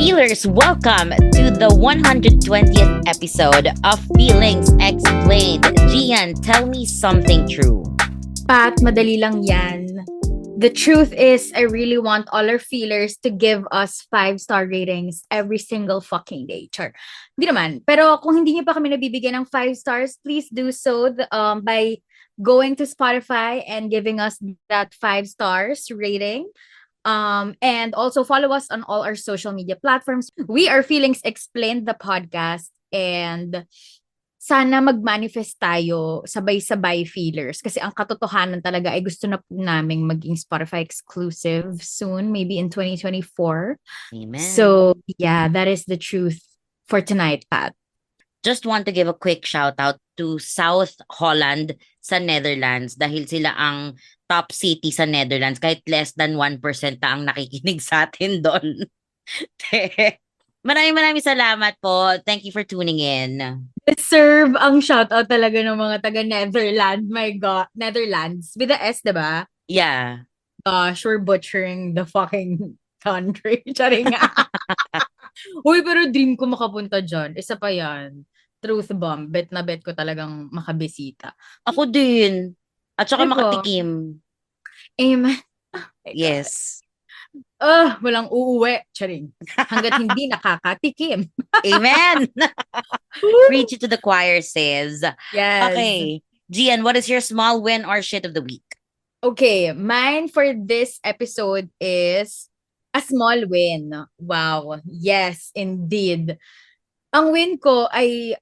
Feelers, welcome to the 120th episode of Feelings Explained. Gian, tell me something true. Pat, madali lang yan. The truth is, I really want all our feelers to give us 5-star ratings every single fucking day. Char. Hindi naman. Pero kung hindi niyo pa kami nabibigyan ng 5 stars, please do so by going to Spotify and giving us that 5 stars rating. And also follow us on all our social media platforms. We are Feelings Explained, the podcast. And sana mag-manifest tayo sabay-sabay feelers. Kasi ang katotohanan talaga ay gusto na po naming maging Spotify exclusive soon, maybe in 2024. Amen. So, yeah, that is the truth for tonight, Pat. Just want to give a quick shout out to South Holland sa Netherlands dahil sila ang top city sa Netherlands kahit less than 1% na ang nakikinig sa atin doon. Maraming salamat po. Thank you for tuning in. Deserve ang shoutout talaga ng mga taga-Netherlands. My God. Netherlands. With the S, diba? Yeah. Gosh, we're butchering the fucking country. Charing nga. Uy, pero dream ko makapunta dyan. Isa pa yan. Truth bomb. Bet na bet ko talagang makabisita. Ako din. At saka Diba? makatikim. Amen. Oh my God. Yes. Walang uuwi. Charing. Hanggat hindi nakakatikim. Amen. Preach it to the choir, sis. Yes. Okay. Gian, what is your small win or shit of the week? Okay, mine for this episode is a small win. Wow. Yes, indeed. Ang win ko ay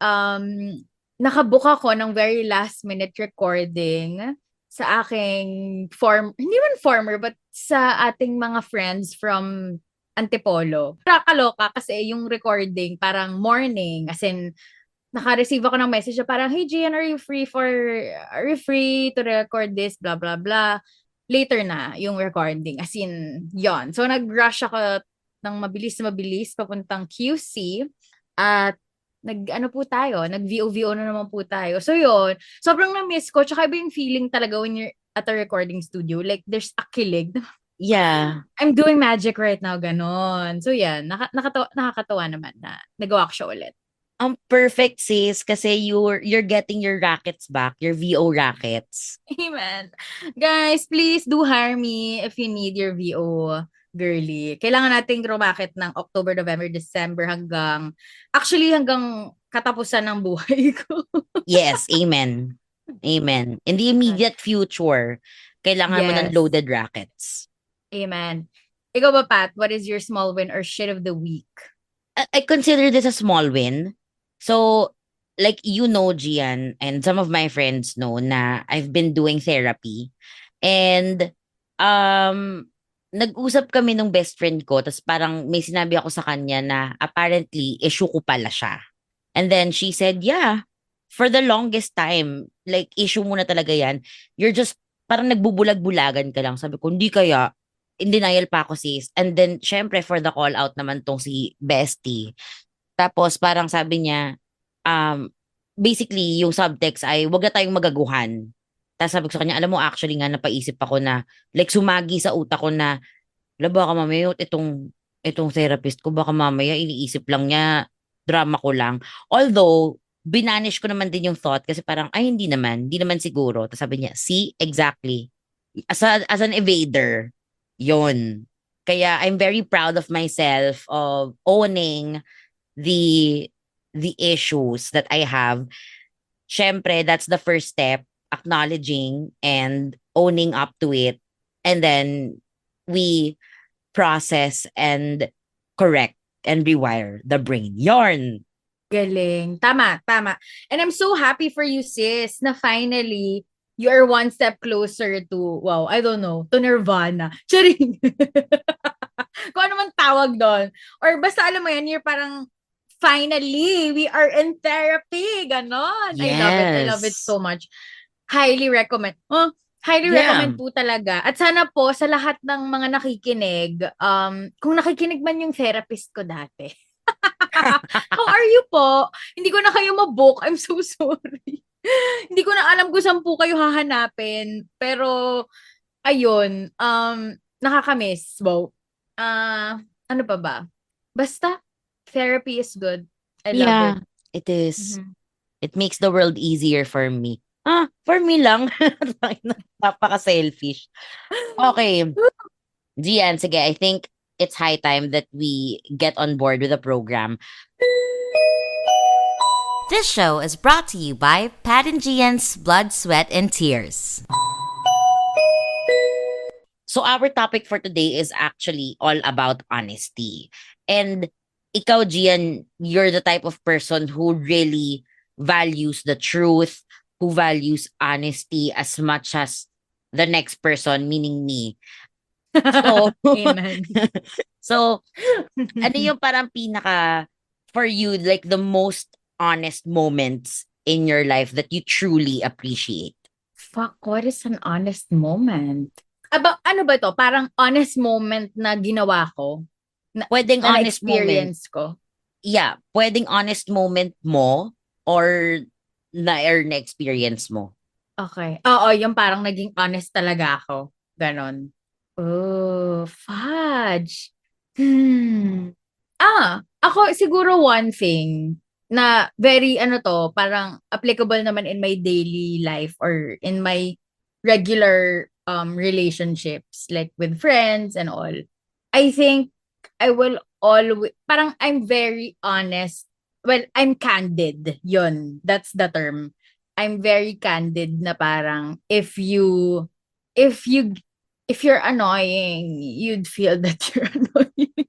nakabook ako ng very last minute recording sa aking hindi man former, but sa ating mga friends from Antipolo. Nakakaloka kasi yung recording parang morning, as in naka-receive ako ng message na parang, hey Gian, are you free to record this, blah blah blah. Later na yung recording, as in yon. So nag-rush ako ng mabilis papuntang QC at nag-VO na naman po tayo. So yun, sobrang na-miss ko. Tsaka iba yung feeling talaga when you're at a recording studio. Like, there's a kilig. Yeah. I'm doing magic right now, ganon. So yan, nakakatawa naman na nagawa ko siya ulit. Ang perfect, sis, kasi you're getting your rackets back, your VO rackets. Amen. Guys, please do hire me if you need your VO girly. Kailangan nating rumakit ng October, November, December hanggang katapusan ng buhay ko. Yes, amen. Amen. In the immediate future, kailangan mo ng Yes. loaded rackets. Amen. Ikaw ba, Pat? What is your small win or shit of the week? I consider this a small win. So, like you know, Gian, and some of my friends know na I've been doing therapy. And nag-usap kami nung best friend ko, tapos parang may sinabi ako sa kanya na apparently issue ko pala siya. And then she said, yeah, for the longest time, like issue mo na talaga yan. You're just parang nagbubulag-bulagan ka lang. Sabi ko, hindi kaya. In denial pa ako, sis. And then, syempre, for the call out naman tong si Bestie. Tapos parang sabi niya, basically, yung subtext ay, wag na tayong magaguhan. Tapos sabi ko sa kanya, alam mo, actually nga, napaisip ako na, like, sumagi sa utak ko na, baka mamaya, itong therapist ko, baka mamaya, iniisip lang niya, drama ko lang. Although, binanish ko naman din yung thought, kasi parang, ay, hindi naman siguro. Tapos sabi niya, see, exactly. As an evader, yon. Kaya, I'm very proud of myself of owning the issues that I have. Syempre, that's the first step, acknowledging and owning up to it. And then we process and correct and rewire the brain. Yarn. Galing. Tama. And I'm so happy for you, sis, na finally, you are one step closer to, wow, I don't know, to nirvana. Charing. Kung ano man tawag doon. Or basta alam mo yan, you're parang, finally, we are in therapy. Ganon. Yes. I love it so much. Highly recommend. Recommend po talaga. At sana po, sa lahat ng mga nakikinig, kung nakikinig man yung therapist ko dati, how are you po? Hindi ko na kayo mabook. I'm so sorry. Hindi ko na alam kung saan po kayo hahanapin. Pero, ayun, nakakamiss. Wow. Ano pa ba? Basta, therapy is good. I love it. Yeah, it is. Mhm. It makes the world easier for me. For me lang. Napaka-selfish. Okay. Gian, sige, I think it's high time that we get on board with the program. This show is brought to you by Pat and Gian's Blood, Sweat, and Tears. So our topic for today is actually all about honesty. And ikaw, Gian, you're the type of person who really values the truth, who values honesty as much as the next person, meaning me. So, Amen. so ano yung parang pinaka, for you, like the most honest moments in your life that you truly appreciate? Fuck, what is an honest moment? Ano ba to? Parang honest moment na ginawa ko? Na, Pwedeng na honest moment. experience ko? Yeah, pwedeng honest moment mo or na-experience mo. Okay. Oo, yung parang naging honest talaga ako. Ganon. Oh, fudge. Ako siguro one thing na very parang applicable naman in my daily life or in my regular relationships like with friends and all. I think I will always parang I'm very honest. Well, I'm candid. Yun, that's the term. I'm very candid na parang if you if you're annoying, you'd feel that you're annoying.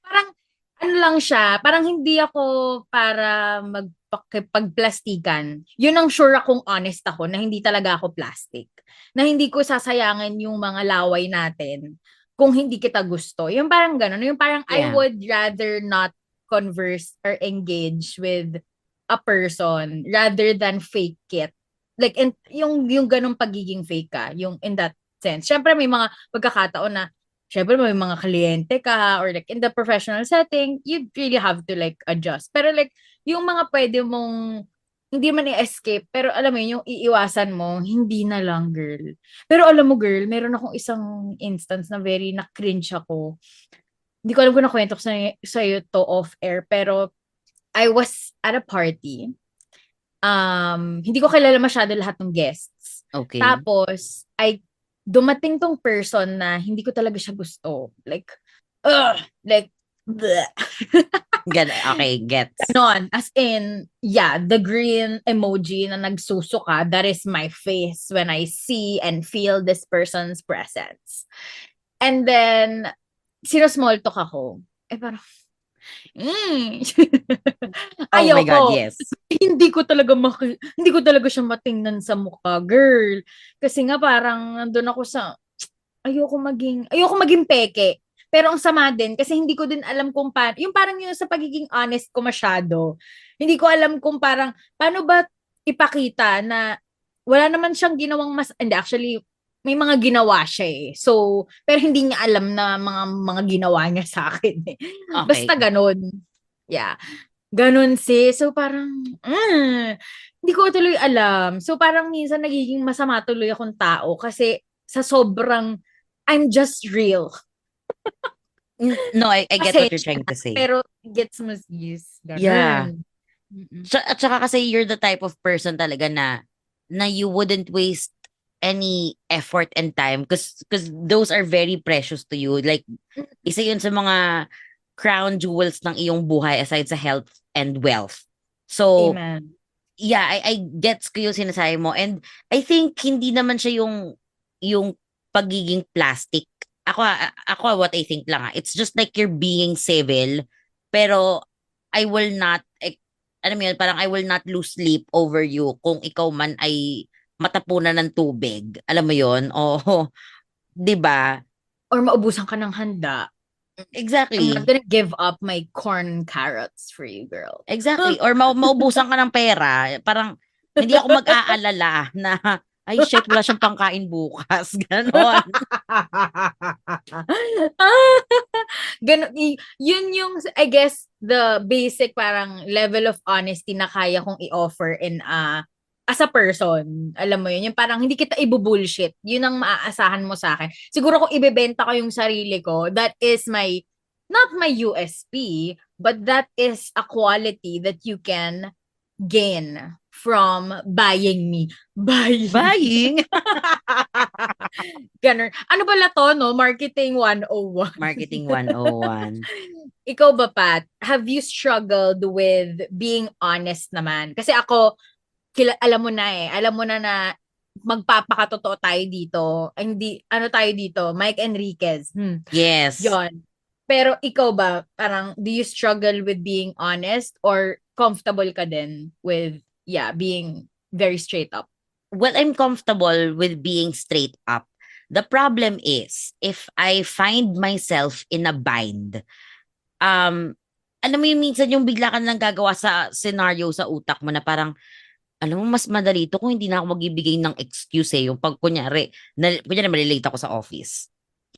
Parang ano lang siya, parang hindi ako para magpagplastikan. Yun ang sure akong honest ako na hindi talaga ako plastic. Na hindi ko sasayangan yung mga laway natin kung hindi kita gusto. Yung parang gano'n. Yung parang I Yeah. would rather not converse or engage with a person rather than fake it. Like, yung ganong pagiging fake ka, yung in that sense. Syempre may mga pagkakataon na syempre may mga kliyente ka or like in the professional setting, you really have to like adjust. Pero like, yung mga pwede mong hindi man i-escape, pero alam mo yun, yung iiwasan mo, hindi na lang, girl. Pero alam mo, girl, meron akong isang instance na very na-cringe ako. Hindi ko alam kung nakwento ko sa'yo to off-air, pero I was at a party. Hindi ko kilala masyado lahat ng guests. Okay. Tapos, dumating tong person na hindi ko talaga siya gusto. Like, bleh. Okay, gets. Ganon. As in, yeah, the green emoji na nagsusuka, that is my face when I see and feel this person's presence. And then, small talk ako. Parang, Oh my God, ayoko. yes. Hindi ko talaga siya matingnan sa mukha, girl. Kasi nga parang nandun ako sa ayoko maging peke. Pero ang sama din kasi hindi ko din alam kung yung parang yun sa pagiging honest ko masyado. Hindi ko alam kung parang paano ba ipakita na wala naman siyang ginawang hindi actually may mga ginawa siya eh. So, pero hindi niya alam na mga ginawa niya sa akin eh. Okay. Basta ganun. Yeah. Ganun So parang, hindi ko tuloy alam. So parang minsan nagiging masama tuloy akong tao kasi sa sobrang, I'm just real. No, I get what you're trying to say. Pero gets mo use. Ganun. Yeah. Mm-mm. At saka kasi you're the type of person talaga na you wouldn't waste any effort and time because those are very precious to you. Like, isa yun sa mga crown jewels ng iyong buhay aside sa health and wealth. So, Amen. yeah, I gets ko yung sinasabi mo. And I think hindi naman siya yung pagiging plastic. Ako what I think lang. It's just like you're being civil, pero I will not, alam mo yun, parang I will not lose sleep over you kung ikaw man ay matapunan ng tubig. Alam mo yun? O, 'di ba? Or maubusan ka ng handa. I'm Exactly. not gonna give up my corn carrots for you, girl. Exactly. Or maubusan ka ng pera. Parang hindi ako mag-aalala na ay shit, wala siyang pangkain bukas. Ganon. Yun yung, I guess, the basic parang level of honesty na kaya kong i-offer as a person. Alam mo yun, yung parang hindi kita ibubullshit. Yun ang maaasahan mo sa akin. Siguro kung ibebenta ko yung sarili ko, that is my, not my USP, but that is a quality that you can gain from buying me. Buying. Buying. Ganun. Ano pala to, no? Marketing 101. Marketing 101. Ikaw ba, Pat? Have you struggled with being honest naman? Kasi ako, alam mo na eh. Alam mo na magpapakatotoo tayo dito. Ay, hindi, ano tayo dito? Mike Enriquez. Yes. Yon. Pero ikaw ba, parang, do you struggle with being honest or comfortable ka din with, being very straight up? Well, I'm comfortable with being straight up. The problem is, if I find myself in a bind, alam mo yung minsan yung bigla ka lang gagawa sa scenario sa utak mo na parang, alam mo, mas madali to kung hindi na ako magbibigay ng excuse eh. Yung pag kunyari malilate ako sa office.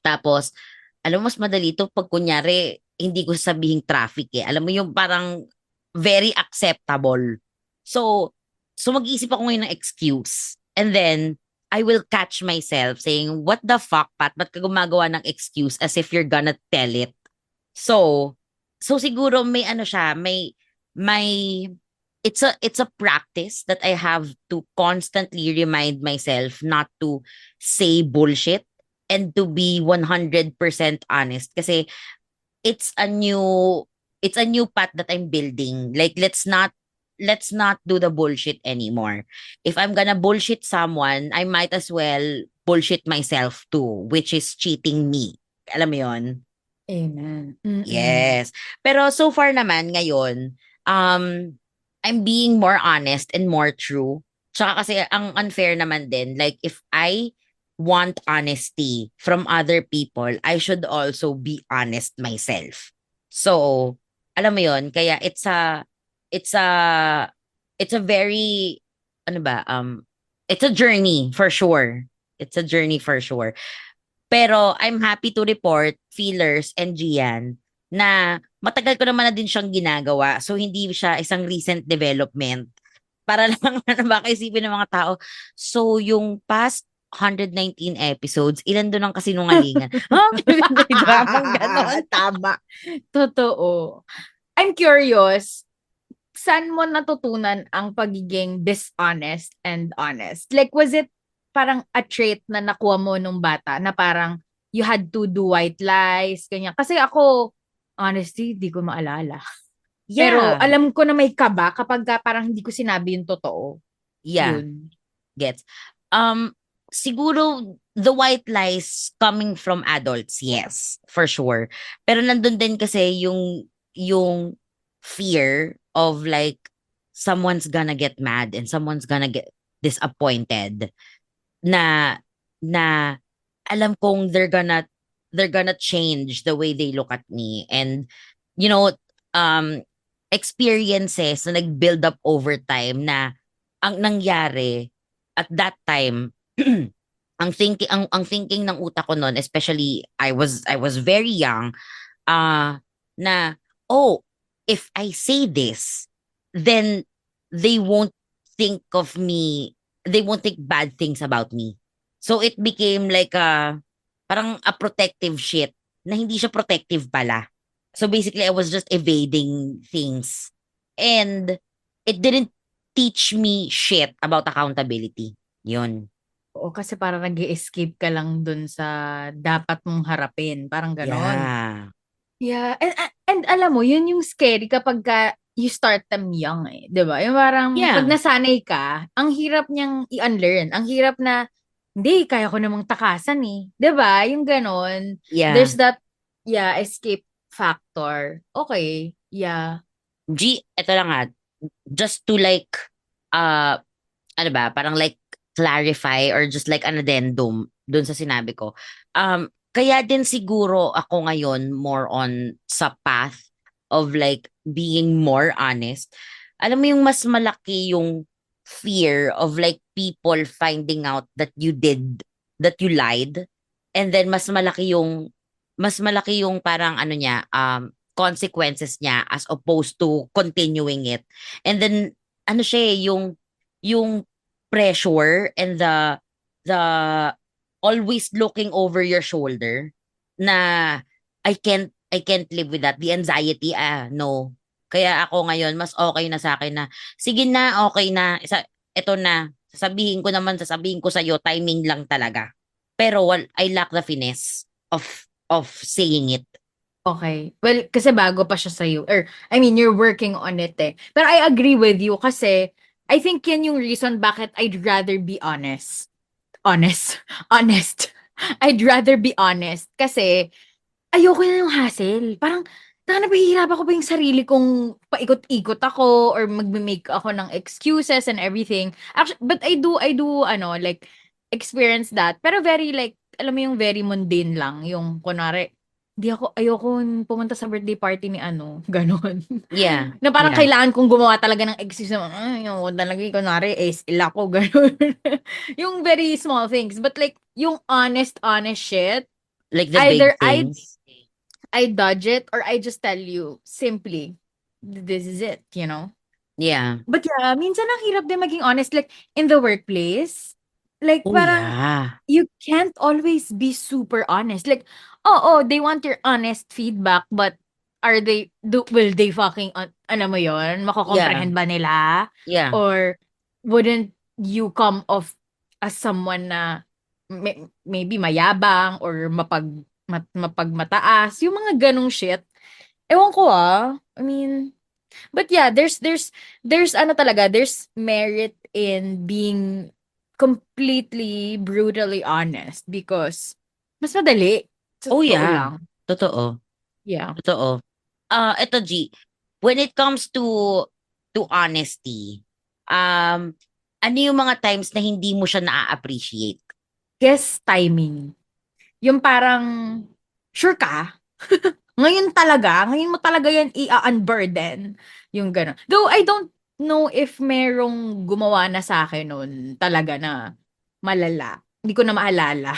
Tapos, alam mo, mas madali to pag kunyari, hindi ko sabihin traffic eh. Alam mo yung parang very acceptable. So mag-iisip ako ngayon ng excuse. And then, I will catch myself saying, what the fuck, Pat? Ba't ka gumagawa ng excuse as if you're gonna tell it? So siguro may ano siya, may it's a practice that I have to constantly remind myself not to say bullshit and to be 100% honest kasi it's a new path that I'm building. Like let's not do the bullshit anymore. If I'm gonna bullshit someone, I might as well bullshit myself too, which is cheating me. Alam mo 'yon? Amen. Mm-mm. Yes. Pero so far naman ngayon, I'm being more honest and more true. Tsaka kasi ang unfair naman din, like if I want honesty from other people, I should also be honest myself. So, alam mo 'yon, kaya it's a very ano ba, it's a journey for sure. It's a journey for sure. Pero I'm happy to report, Feelers and Gian, na matagal ko naman na din siyang ginagawa. So, hindi siya isang recent development. Para lang na baka isipin ng mga tao, so yung past 119 episodes, ilan doon ang kasinungalingan? May dramang ganon. Tama. Totoo. I'm curious, saan mo natutunan ang pagiging dishonest and honest? Like, was it parang a trait na nakuha mo nung bata na parang you had to do white lies, ganyan? Kasi ako, honestly, di ko maalala. Yeah. Pero alam ko na may kaba kapag parang hindi ko sinabi yung totoo. Yeah. Yun. Gets. Siguro the white lies coming from adults, yes, for sure. Pero nandun din kasi yung fear of like someone's gonna get mad and someone's gonna get disappointed na alam kong they're gonna change the way they look at me, and you know, experiences na nag-build up over time na ang nangyari at that time ang thinking ng utak ko noon, especially I was very young, na oh, if I say this, then they won't think of me, they won't think bad things about me. So it became like parang a protective shit na hindi siya protective pala. So basically I was just evading things, and it didn't teach me shit about accountability. Yun. Oo, kasi parang nag-escape ka lang dun sa dapat mong harapin. Parang ganon. Yeah. Yeah. And alam mo, yun yung scary kapag you start them young eh. Diba? Yung parang Yeah. pag nasanay ka, ang hirap niyang i-unlearn. Ang hirap na, hindi, kaya ko namang takasan eh. Diba? Yung ganon. Yeah. There's that, escape factor. Okay. Yeah. Ito lang nga, just to like, ano ba, parang like clarify or just like an addendum dun sa sinabi ko. Kaya din siguro ako ngayon more on sa path of like being more honest. Alam mo yung mas malaki yung fear of like people finding out that you lied, and then mas malaki yung parang ano niya, consequences niya as opposed to continuing it. And then ano siya yung pressure and the always looking over your shoulder na I can't I can't live with that. The anxiety, no. Kaya ako ngayon, mas okay na sa akin na, sige na, okay na. Ito na, sasabihin ko sa'yo, timing lang talaga. Pero I lack the finesse of saying it. Okay. Well, kasi bago pa siya sa'yo. Or, I mean, you're working on it eh. Pero I agree with you kasi I think yan yung reason bakit I'd rather be honest. Honest. Honest. I'd rather be honest. Kasi ayoko na yung hassle. Parang, napahihirapan ko pa yung sarili kong paikot-ikot ako or magme-make ako ng excuses and everything. Actually, but I do, like, experience that. Pero very, like, alam mo yung very mundane lang. Yung, kunwari, ayoko pumunta sa birthday party ni ganon. Yeah. Na parang Yeah. kailangan kong gumawa talaga ng excuse na, yung talaga, kunwari, ila ko, ganon. Yung very small things. But like, yung honest shit, Like the either big things. I dodge it or I just tell you simply, this is it, you know? Yeah. But yeah, minsan ang hirap din maging honest. Like, in the workplace, like, Oh, parang, yeah. you can't always be super honest. Like, they want your honest feedback, but will they fucking, ano mo yun? Mako-comprehend ba nila? Yeah. Or, wouldn't you come off as someone na maybe mayabang or mapagmataas, yung mga ganong shit. Ewan ko I mean, but yeah, there's there's merit in being completely brutally honest because mas madali. Sa Oh, totoo yeah. lang. Totoo. Yeah. Totoo. Ito G, when it comes to honesty, ano yung mga times na hindi mo siya na-appreciate? Guess timing. Yung parang, sure ka? Ngayon mo talaga yan i-unburden. Yung gano'n. Though I don't know if merong gumawa na sa akin nun talaga na malala. Hindi ko na maalala.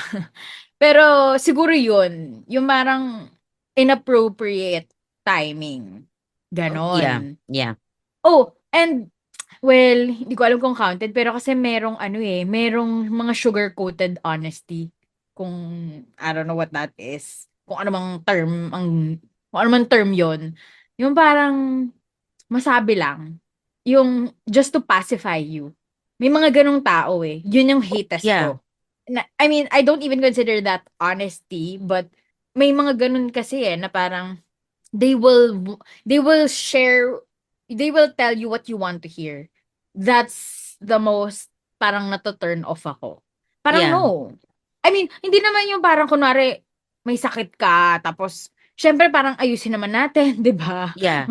Pero siguro yun, yung parang inappropriate timing. Yeah. Ganon. Yeah. Oh, and well, hindi ko alam kung counted, pero kasi merong merong mga sugar-coated honesty. Kung I don't know what that is. Kung ano mang term yon. Yung parang masabi lang. Yung just to pacify you. May mga ganong tao eh. Yun yung hatest Yeah. ko. I mean, I don't even consider that honesty, but may mga ganun kasi na parang they will they will share they will tell you what you want to hear. That's the most parang nato-turn off ako. Parang Yeah. no. I mean, hindi naman yung parang kunwari may sakit ka tapos syempre parang ayusin naman natin, 'di ba? Yeah.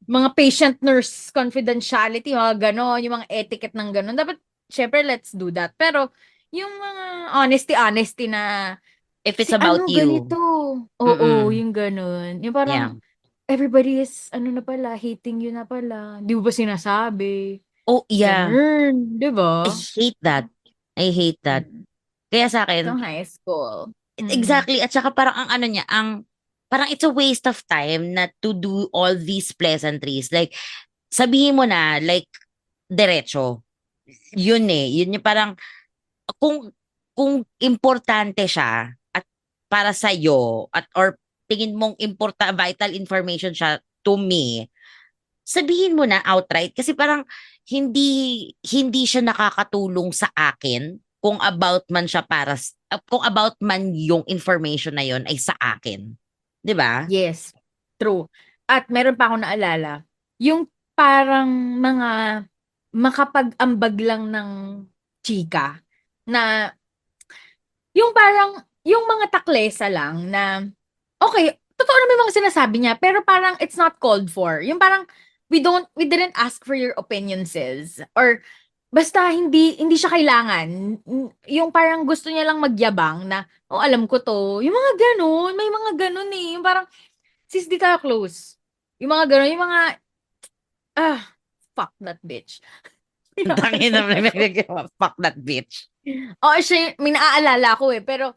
Mga patient-nurse confidentiality, mga gano'n, yung mga etiquette ng gano'n. Dapat, syempre, let's do that. Pero, yung mga honesty na, If it's si about ano, you. ganito. Oo, Mm-mm. yung gano'n. Yung Yeah. parang, everybody is, na pala, hating you na pala. Di mo ba sinasabi? Oh, yeah. Ganun, di ba? I hate that. I hate that. Kaya sa akin, Sa high school. exactly. At saka parang ang ano niya, parang it's a waste of time na to do all these pleasantries. Like, sabihin mo na, like, diretso. Yun eh. Yun yung parang, kung importante siya at para sa or tingin mong vital information siya to me, sabihin mo na outright kasi parang hindi siya nakakatulong sa akin kung about man yung information na yon ay sa akin. 'Di ba? Yes, true. At meron pa akong naalala, yung parang mga makapag-ambag lang ng chika na yung parang yung mga taklesa lang na okay, totoo naman yung mga sinasabi niya pero parang it's not called for. Yung parang we didn't ask for your opinion sis or basta hindi siya kailangan. Yung parang gusto niya lang magyabang na alam ko to. Yung mga ganun, may mga ganun eh. Yung parang sis, di tayo close. Yung mga gano'n, yung mga, fuck that bitch. Tangin na fuck that bitch. Oo, may naaalala ko eh. Pero,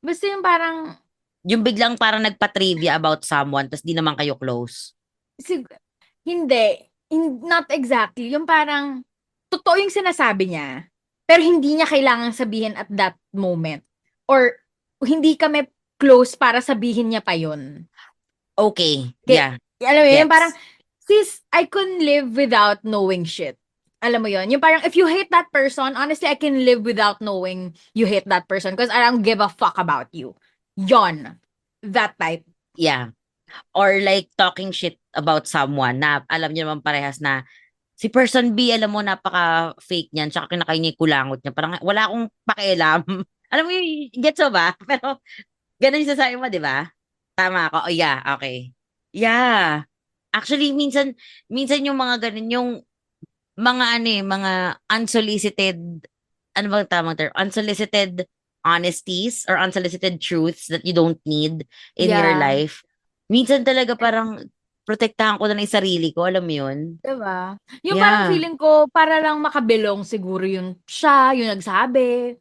basta yung parang, Yung biglang parang nagpa-trivia about someone tapos di naman kayo close. hindi. Not exactly. Yung parang, totoo yung sinasabi niya, pero hindi niya kailangang sabihin at that moment. Or, hindi kami close para sabihin niya pa yun. Okay. Okay, Yeah. alam mo yun, yung parang, Gets. sis, I couldn't live without knowing shit. Alam mo yun? Yung parang, if you hate that person, honestly, I can live without knowing you hate that person because I don't give a fuck about you. Yon. That type. Yeah. Or like talking shit about someone na alam niyo naman parehas na si person B, alam mo, napaka-fake niyan, tsaka kinakain niya yung kulangot niya. Parang wala akong pakialam. Alam mo yung, gets mo ba? Pero ganun yung sasabi mo, di ba? Tama ako. Oh, yeah, okay. Yeah. Actually, minsan yung mga ganun, yung mga ano eh, mga unsolicited, ano bang tamang term? Unsolicited honesties or unsolicited truths that you don't need in your Yeah. life. Minsan talaga parang protektahan ko na lang yung sarili ko, alam mo yun? Diba? Yung parang Yeah. feeling ko, para lang makabilong siguro yun siya, yung nagsabi.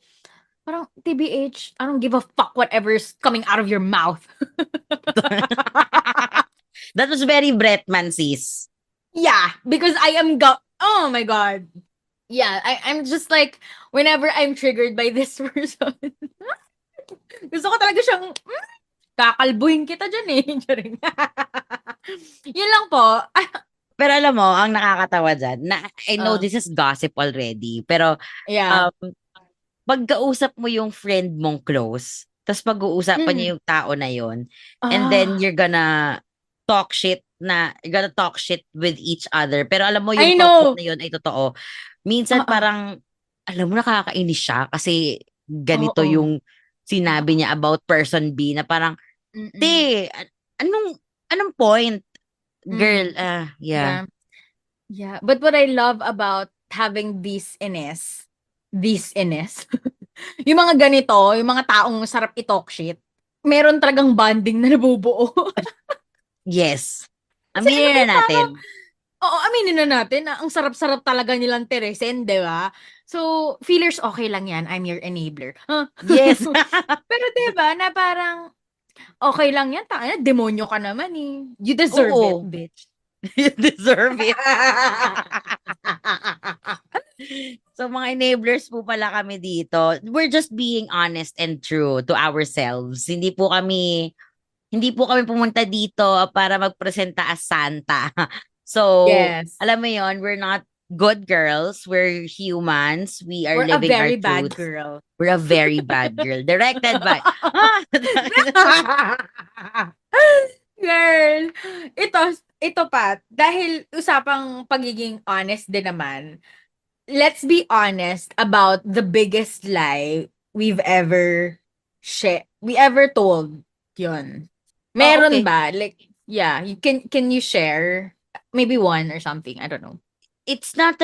Parang, TBH, I don't give a fuck whatever's coming out of your mouth. That was very Bretman, sis. Yeah, because I am oh my god. Yeah, I'm just like, whenever I'm triggered by this person, gusto ko talaga siyang, kakalbuhin kita dyan eh. Charing. Yun lang po. Pero alam mo, ang nakakatawa dyan, na I know Ah, this is gossip already, pero yeah. pagkausap mo yung friend mong close, tapos pag-uusapan niya Mm. yung tao na yon, and then Ah, you're gonna talk shit with each other. Pero alam mo yung I talk shit know. na yun ay totoo. Minsan Oo. parang, alam mo, nakakainis siya kasi ganito Oo. yung sinabi niya about person B na parang, Mm-mm. te, anong point? Girl, Mm. yeah. Yeah. Yeah. But what I love about having these ines, yung mga ganito, yung mga taong sarap i-talk shit, meron talagang bonding na nabubuo. Yes. Kasi alam mo Aminin yung na parang, natin. oo, aminin na natin na ang sarap-sarap talaga nilang teresin, 'di ba? So, feelers okay lang 'yan, I'm your enabler. Huh? Yes. Pero 'di ba, na parang okay lang 'yan, tangina demonyo ka naman, eh. You deserve it, Oo. bitch. You deserve it. So mga enablers po pala kami dito. We're just being honest and true to ourselves. Hindi po kami pumunta dito para magpresenta as Santa. So, Yes. alam mo yon, we're not good girls. We're humans. We are We're a living our very bad truths. girl. We're a very bad girl. Directed by, ah, Girl, ito ito pa, dahil usapang pagiging honest din naman, let's be honest about the biggest lie we ever told. Yun. oh, Meron okay. ba? Like, yeah, can you share? Maybe one or something, I don't know. It's not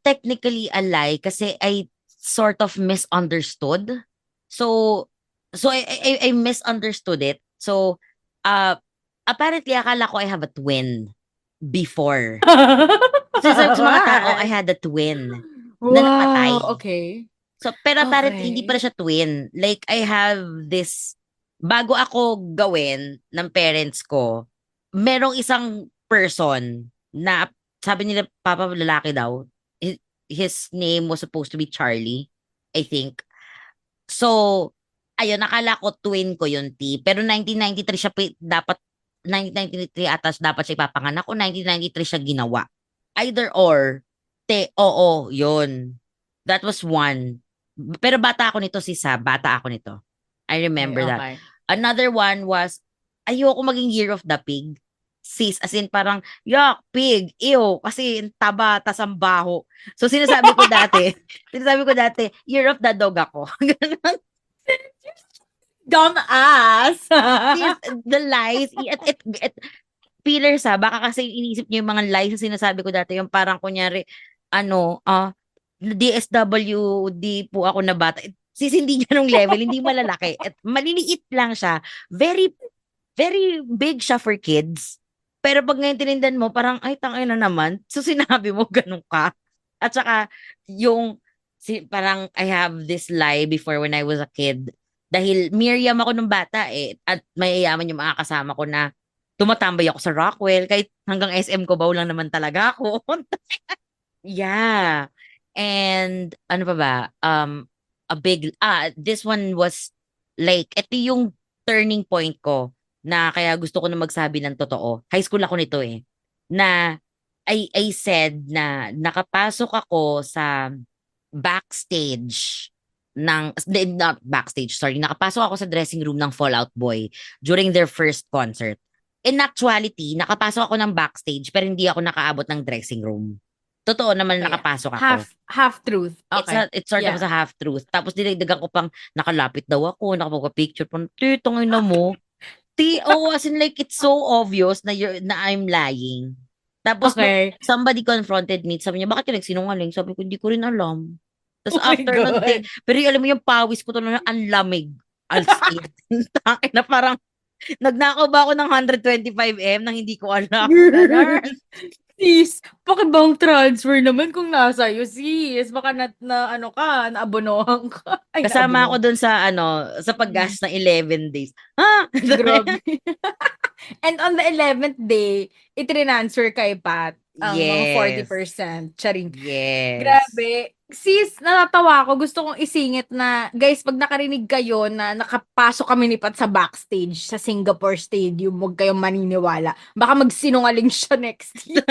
technically a lie kasi I sort of misunderstood. So I misunderstood it. So uh apparently akala ko I have a twin before. Kasi sa mga tao, I had a twin na Wow, namatay. okay. So, pero apparently, hindi Okay. pala siya twin. Like, I have this, bago ako gawin ng parents ko, merong isang person na, sabi nila, papa, lalaki daw. His name was supposed to be Charlie, I think. So, ayun, nakala ko twin ko yun, T. Pero 1993 siya, dapat, 1993 atas dapat siya ipapanganak o 1993 siya ginawa. Either or, oo, yun. That was one. Pero bata ako nito, Sisa. Bata ako nito. I Okay, remember that. okay. Another one was, ayoko maging Year of the Pig. Sis, as in parang, yuck, pig, ew, kasi ang taba, tas ang baho. So sinasabi ko dati, Year of the Dog ako. Ganun. Dumbass. Sis, the lies, pillars baka kasi iniisip niyo yung mga lies na sinasabi ko dati, yung parang kunyari, ano, DSWD po ako na bata. Sis, hindi ganong level, hindi malalaki. At maliliit lang siya. Very, very big siya for kids. Pero pag ngayon tinindan mo, parang, ay, tangay na naman. So, sinabi mo, ganun ka. At saka, parang, I have this lie before when I was a kid. Dahil Miriam ako nung bata eh. At mayayaman yung mga kasama ko na tumatambay ako sa Rockwell. Kahit hanggang SM ko ba lang naman talaga ako. Yeah. And ano pa ba? This one was like, ito yung turning point ko. na kaya gusto ko na magsabi ng totoo. High school ako nito eh. Na I said na nakapasok ako sa backstage not backstage, sorry. Nakapasok ako sa dressing room ng Fall Out Boy during their first concert. In actuality, nakapasok ako ng backstage pero hindi ako nakaabot ng dressing room. Totoo naman Okay. nakapasok ako. Half truth. Okay. It's sort of Yeah. a half truth. Tapos dinagdagan ko pang nakalapit daw ako, nakapag-picture pa. Titong ina mo. As in like it's so obvious na I'm lying. Tapos nung Okay. somebody confronted me, sabi niya, bakit ka nagsinungaling? Sabi ko, hindi ko rin alam. Tapos Oh my after nun, God. pero alam mo yung pawis ko to na ang lamig. As in, takin na parang nagnakaw ba ako ng 125M nang hindi ko alam. Ganon. Sis, pakibang transfer naman kung nasa iyo, sis. Baka ano ka, naabonohan ka. Ay, Kasama ako naabonohan. dun sa paggas ng 11 days. Ha? Grabe. And on the 11th day, itinransfer kay Pat ang mga Yes. 40%. Charing. Yes. Grabe. Sis, natatawa ako. Gusto kong isingit na, guys, pag nakarinig kayo na nakapasok kami ni Pat sa backstage sa Singapore Stadium, huwag kayong maniniwala. Baka magsinungaling siya next year.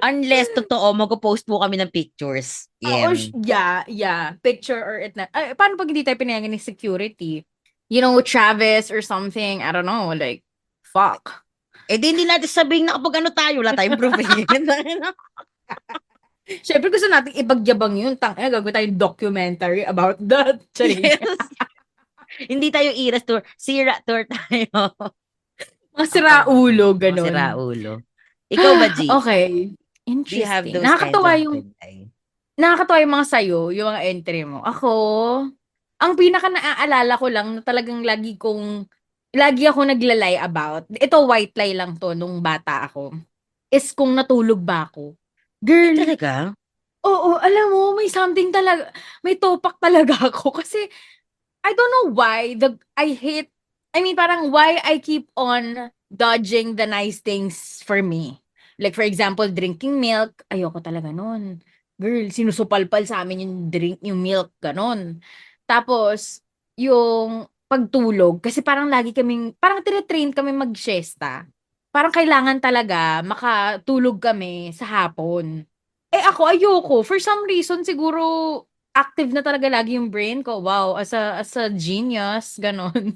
Unless totoo, mag-post po kami ng pictures. Or, Yan. yeah. Picture or it na. Ay, paano pag hindi tayo pinayagan ni security? You know, Travis or something. I don't know. Like, fuck. Eh di hindi natin sabihin na kapag ano tayo, wala tayong proof. Siyempre gusto natin ipagyabang yun. Gagawin tayong documentary about that. Charing. Yes. Hindi tayo Iras tour. Sira tour tayo. Mga siraulo, Mga ganun. siraulo. Ikaw ba, G? Okay. Do you have Interesting. those Nakakatawa kinds yung, of ay? nakakatawa yung mga sayo, yung mga entry mo. Ako, ang pinaka naaalala ko lang na talagang lagi ako naglalay about, ito white lie lang to nung bata ako, is kung natulog ba ako. Girl, Talaga? oo, alam mo, may something talaga, may topak talaga ako kasi I don't know why parang why I keep on dodging the nice things for me. Like for example, drinking milk, ayoko talaga nun. Girl, sinusupalpal sa amin yung milk, ganon. Tapos, yung pagtulog, kasi parang parang tinitrain kami mag-siesta. Parang kailangan talaga makatulog kami sa hapon. Eh ako, ayoko. For some reason, siguro active na talaga lagi yung brain ko. Wow, as a genius, ganon.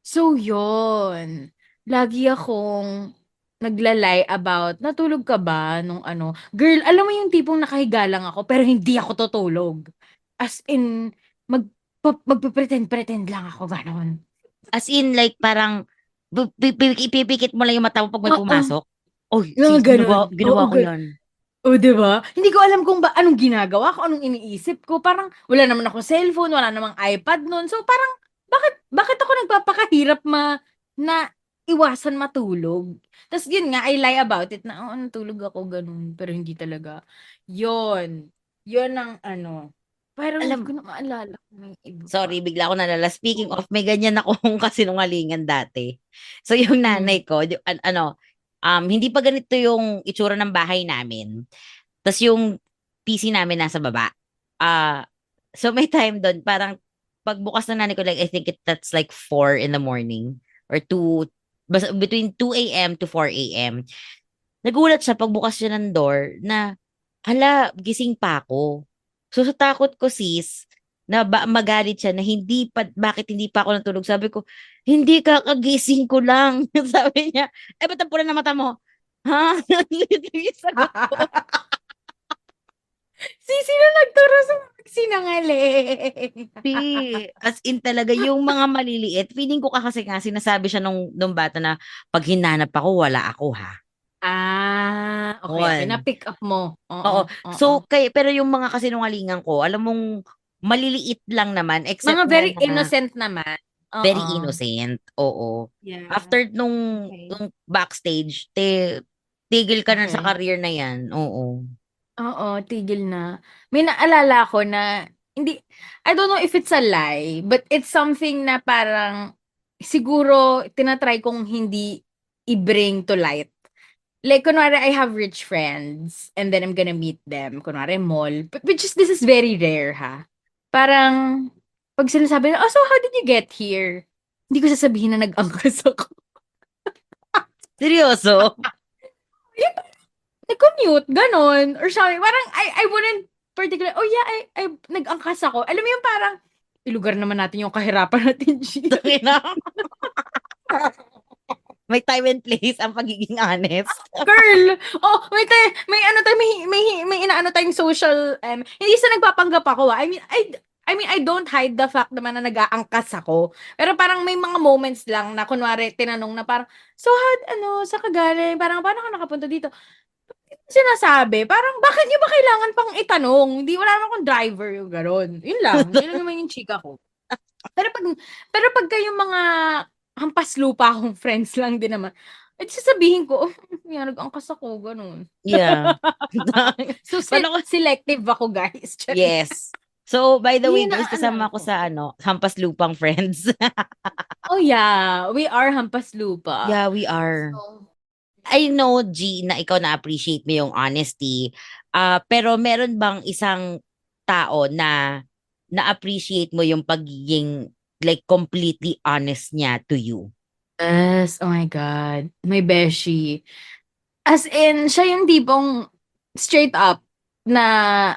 So, yun. Lagi akong naglalay about, natulog ka ba nung ano? Girl, alam mo yung tipong nakahiga lang ako, pero hindi ako tutulog. As in, magpipretend lang ako, ganon. As in, like, parang, ipipikit mo lang yung mata mo pag may Oo. pumasok? Oy, Yung sis, ganon. ginawa Oo, ko yan. Oh, 'di ba? Hindi ko alam kung anong ginagawa ko, anong iniisip ko. Parang wala naman ako cellphone, wala namang iPad noon. So parang bakit ako nagpapakahirap na iwasan matulog? Tapos yun nga, I lie about it na, natulog ako ganun. Pero hindi talaga. Yun. Yun ang ano. Parang hindi Alam, ko na maalala kung may iba pa. sorry, bigla ako nalala. Speaking of, may ganyan akong kasinungalingan dati. So, yung nanay ko, hindi pa ganito yung itsura ng bahay namin. Tapos yung PC namin nasa baba. So may time doon, parang pagbukas ng nanay ko, like, I think that's like 4 in the morning or 2, between 2 a.m. to 4 a.m. Nagulat siya pagbukas siya ng door na, hala, gising pa ako. So sa takot ko, sis, na magalit siya na bakit hindi pa ako natulog. Sabi ko, hindi, kakagising ko lang. Sabi niya, ba't ang pula na mata mo? Ha? Sagot ko. Sino nagturo sa sinangaling? As in talaga, yung mga maliliit, feeling ko kasi nga sinasabi siya nung bata na pag hinanap ako, wala ako ha. Okay. Yun. Na-pick up mo. Oo. Oo. So, pero yung mga kasinungalingan ko, alam mong maliliit lang naman, except Mga very na innocent naman. very Oo. innocent. Oo. Yeah. After nung backstage, tigil ka na sa Okay. career na yan. Oo. Oo, tigil na. May naalala ko na, I don't know if it's a lie, but it's something na parang, siguro, tinatry kong hindi i-bring to light. Like, kunwari, I have rich friends, and then I'm gonna meet them, kunwari, mall. But this is very rare, ha? Parang, pag sinasabi na, so how did you get here? Hindi ko sasabihin na nag-angkas ako. Seryoso? Yung nag-commute, ganon. Or sorry, parang I wouldn't particular, oh yeah, I nag-angkas ako. Alam mo yung parang, ilugar naman natin yung kahirapan natin, G. Tangina. May time and place ang pagiging honest. Girl, may ano tayo, may inaano tayong social, hindi sa nagpapanggap ako. I mean, I don't hide the fact naman na nag-aangkas ako. Pero parang may mga moments lang na kunwari tinanong na parang, so sa kagaling? Parang, paano ka nakapunta dito? Sinasabi, parang, bakit niyo ba kailangan pang itanong? Hindi, wala naman akong driver, yung gano'n. Yun lang naman yung chika ko. Pero pag kayong mga hampas lupa akong friends lang din naman, sasabihin ko, yan, nag-angkas ako, gano'n. Yeah. So, Paano selective ako, guys. Yes. So, by the way, Yun ang guys, kasama ano ko ko. sa Hampas Lupang Friends. Oh, yeah. We are hampas lupa. Yeah, we are. So, I know, G, na ikaw na-appreciate mo yung honesty. Pero meron bang isang tao na na-appreciate mo yung pagiging like completely honest niya to you? yes. Oh my God. My beshi. As in, siya yung tipong straight up na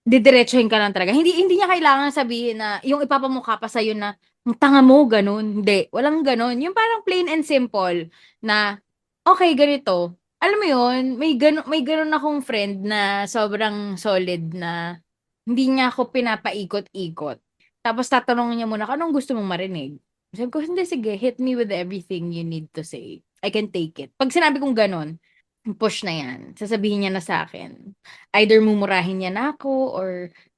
didiretsuhin ka lang talaga. Hindi niya kailangan sabihin na yung ipapamukha pa sa'yo na ang tanga mo, ganun. Hindi, walang ganun. Yung parang plain and simple na, okay, ganito. Alam mo yun, may ganun akong friend na sobrang solid na hindi niya ako pinapaikot-ikot. Tapos tatanungin niya muna, anong gusto mong marinig? Sabi ko, hindi, sige, hit me with everything you need to say. I can take it. Pag sinabi kong ganun, push na yan. Sasabihin niya na sa akin. Either mumurahin niya na ako or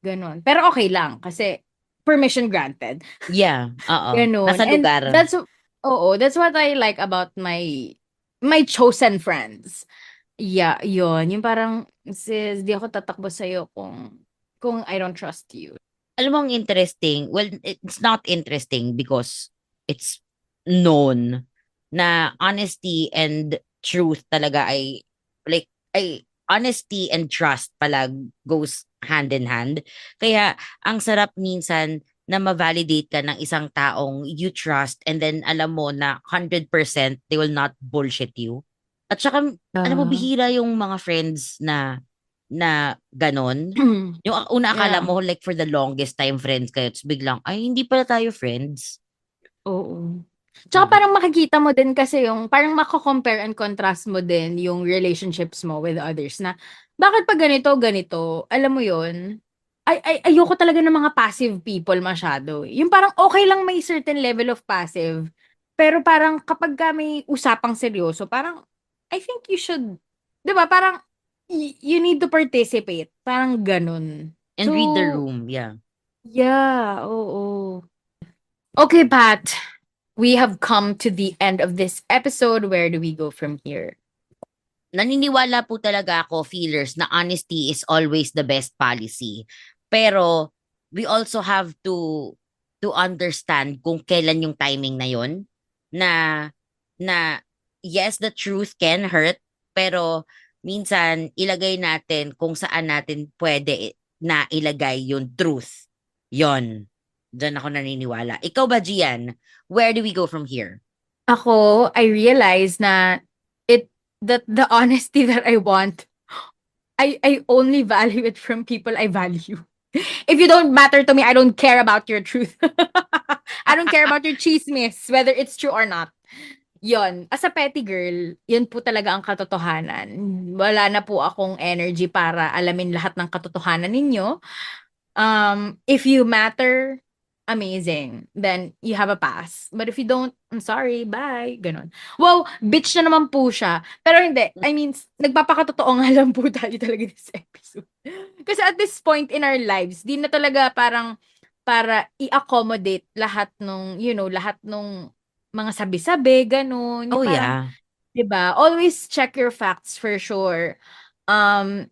ganun. Pero okay lang kasi permission granted. Yeah, oo. Ganun. Nasa And lugar. that's what I like about my chosen friends. Yeah, yun. Yung parang, sis, di ako tatakbo sa'yo kung I don't trust you. Alam mo ang interesting, well, it's not interesting because it's known na honesty and truth talaga ay honesty and trust pala goes hand in hand. Kaya ang sarap minsan na ma-validate ka ng isang taong you trust and then alam mo na 100% they will not bullshit you. At saka, alam mo, bihira yung mga friends na ganon. Yung una akala Yeah. mo, like for the longest time friends kayo, tapos biglang, ay, hindi pala tayo friends. Oo. Tsaka parang makikita mo din kasi yung, parang mako-compare and contrast mo din yung relationships mo with others na, bakit pa ganito, ganito? Alam mo yun? Ayoko talaga ng mga passive people masyado. Yung parang okay lang may certain level of passive, pero parang kapag ka may usapang seryoso, parang, I think you should, di ba, parang, you need to participate. Parang ganun. And read the room, yeah. Yeah, oo. Okay, Pat. We have come to the end of this episode. Where do we go from here? Naniniwala po talaga ako, feelers, na honesty is always the best policy. Pero, we also have to understand kung kailan yung timing na yon na yes, the truth can hurt, pero minsan ilagay natin kung saan natin pwede na ilagay yung truth. Yon. Diyan ako naniniwala. Ikaw ba, Gian? Where do we go from here? Ako, I realize na that the honesty that I want, I only value it from people I value. If you don't matter to me, I don't care about your truth. I don't care about your chismis, whether it's true or not. Yon, as a petty girl, yun po talaga ang katotohanan. Wala na po akong energy para alamin lahat ng katotohanan ninyo. If you matter, amazing. Then you have a pass. But if you don't, I'm sorry, bye. Ganon. Wow, bitch na naman po siya. Pero hindi. I mean, nagpapakatotoo nga lang po tayo talaga this episode. Kasi at this point in our lives, di na talaga parang para i-accommodate lahat lahat nung mga sabi-sabi, ganon. Oh, Yung parang, yeah. diba? Always check your facts for sure. And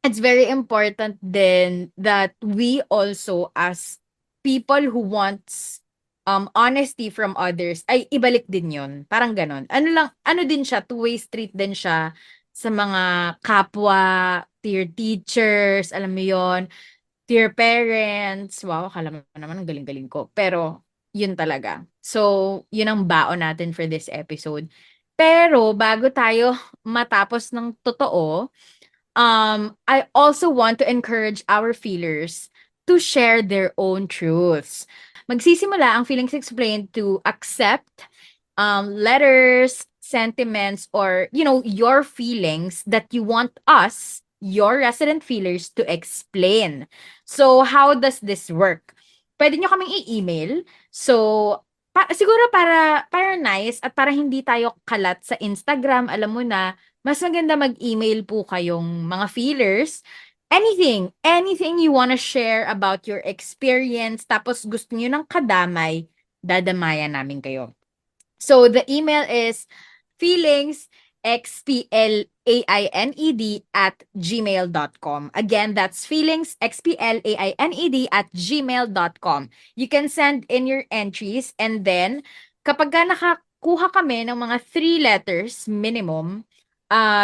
it's very important then that we also, as people who wants honesty from others, ay ibalik din yon. Parang ganon. Ano din siya, two-way street din siya sa mga kapwa, to your teachers, alam mo yon, to dear parents. Wow, akala mo naman ang galing-galing ko. Pero, yun talaga. So, yun ang baon natin for this episode. Pero, bago tayo matapos ng totoo, I also want to encourage our feelers to share their own truths. Magsisimula ang Feelings Explained to accept letters, sentiments, or, your feelings that you want us, your resident feelers, to explain. So, how does this work? Pwede nyo kaming i-email. So, siguro para nice at para hindi tayo kalat sa Instagram, alam mo na, mas maganda mag-email po kayong mga feelers. Anything you wanna share about your experience, tapos gusto niyo ng kadamay, dadamayan namin kayo. So, the email is feelingsxplained@gmail.com. Again, that's feelingsxplained@gmail.com. You can send in your entries, and then, kapag nakakuha kami ng mga 3 letters minimum,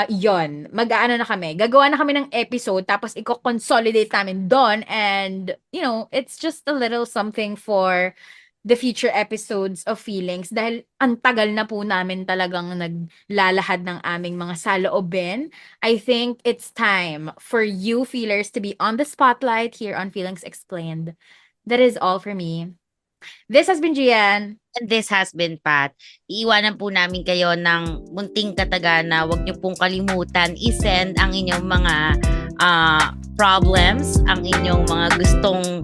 yon, mag-aano na kami. Gagawa na kami ng episode, tapos i-consolidate namin doon, and, it's just a little something for the future episodes of Feelings, dahil ang tagal na po namin talagang naglalahad ng aming mga saloobin. I think it's time for you feelers to be on the spotlight here on Feelings Explained. That is all for me. This has been Gian. And this has been Pat. Iiwanan po namin kayo ng munting katagana. Huwag niyo pong kalimutan i-send ang inyong mga problems, ang inyong mga gustong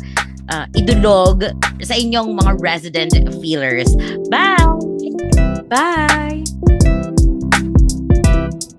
idulog sa inyong mga resident feelers. Bye! Bye!